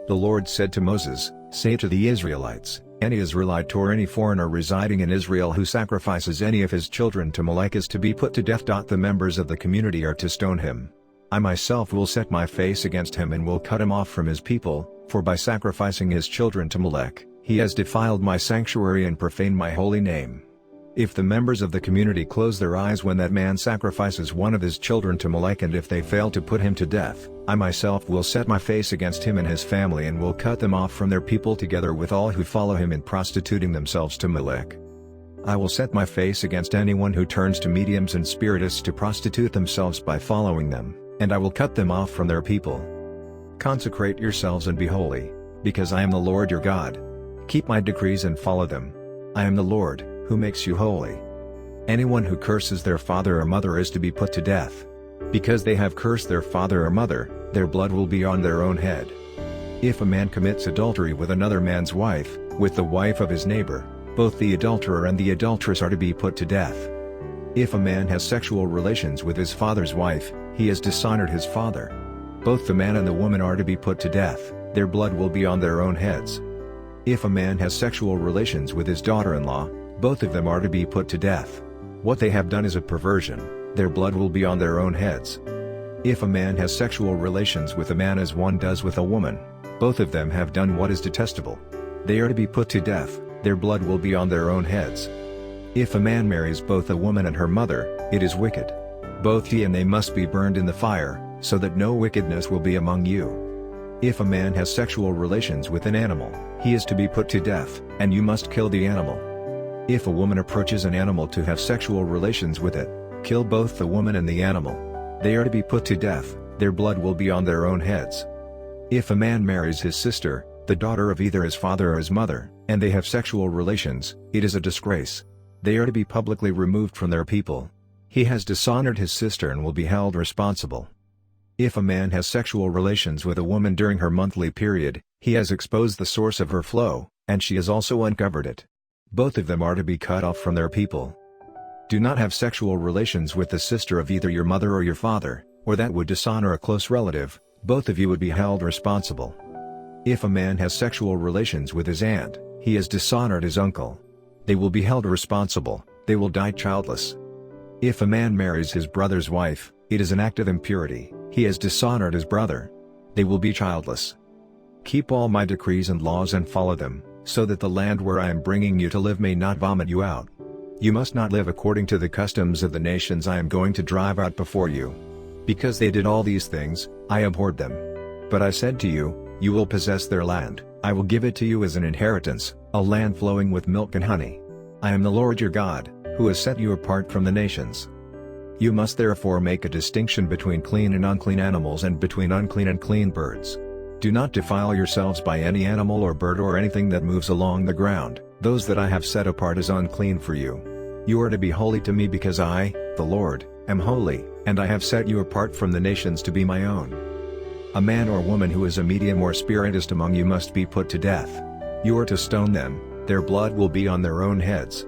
The Lord said to Moses, "Say to the Israelites, any Israelite or any foreigner residing in Israel who sacrifices any of his children to Molek is to be put to death. The members of the community are to stone him. I myself will set my face against him and will cut him off from his people, for by sacrificing his children to Molek, he has defiled my sanctuary and profaned my holy name." If the members of the community close their eyes when that man sacrifices one of his children to Molek, and if they fail to put him to death, I myself will set my face against him and his family and will cut them off from their people together with all who follow him in prostituting themselves to Molek. I will set my face against anyone who turns to mediums and spiritists to prostitute themselves by following them, and I will cut them off from their people. Consecrate yourselves and be holy, because I am the Lord your God. Keep my decrees and follow them. I am the Lord, who makes you holy. Anyone who curses their father or mother is to be put to death. Because they have cursed their father or mother, their blood will be on their own head. If a man commits adultery with another man's wife, with the wife of his neighbor, both the adulterer and the adulteress are to be put to death. If a man has sexual relations with his father's wife, he has dishonored his father. Both the man and the woman are to be put to death, their blood will be on their own heads. If a man has sexual relations with his daughter-in-law, both of them are to be put to death. What they have done is a perversion, their blood will be on their own heads. If a man has sexual relations with a man as one does with a woman, both of them have done what is detestable. They are to be put to death, their blood will be on their own heads. If a man marries both a woman and her mother, it is wicked. Both he and they must be burned in the fire, so that no wickedness will be among you. If a man has sexual relations with an animal, he is to be put to death, and you must kill the animal. If a woman approaches an animal to have sexual relations with it, kill both the woman and the animal. They are to be put to death, their blood will be on their own heads. If a man marries his sister, the daughter of either his father or his mother, and they have sexual relations, it is a disgrace. They are to be publicly removed from their people. He has dishonored his sister and will be held responsible. If a man has sexual relations with a woman during her monthly period, he has exposed the source of her flow, and she has also uncovered it. Both of them are to be cut off from their people. Do not have sexual relations with the sister of either your mother or your father, or that would dishonor a close relative, both of you would be held responsible. If a man has sexual relations with his aunt, he has dishonored his uncle. They will be held responsible, they will die childless. If a man marries his brother's wife, it is an act of impurity, he has dishonored his brother. They will be childless. Keep all my decrees and laws and follow them, so that the land where I am bringing you to live may not vomit you out. You must not live according to the customs of the nations I am going to drive out before you. Because they did all these things, I abhorred them. But I said to you, you will possess their land, I will give it to you as an inheritance, a land flowing with milk and honey. I am the Lord your God, who has set you apart from the nations. You must therefore make a distinction between clean and unclean animals and between unclean and clean birds. Do not defile yourselves by any animal or bird or anything that moves along the ground, those that I have set apart as unclean for you. You are to be holy to me because I, the Lord, am holy, and I have set you apart from the nations to be my own. A man or woman who is a medium or spiritist among you must be put to death. You are to stone them, their blood will be on their own heads.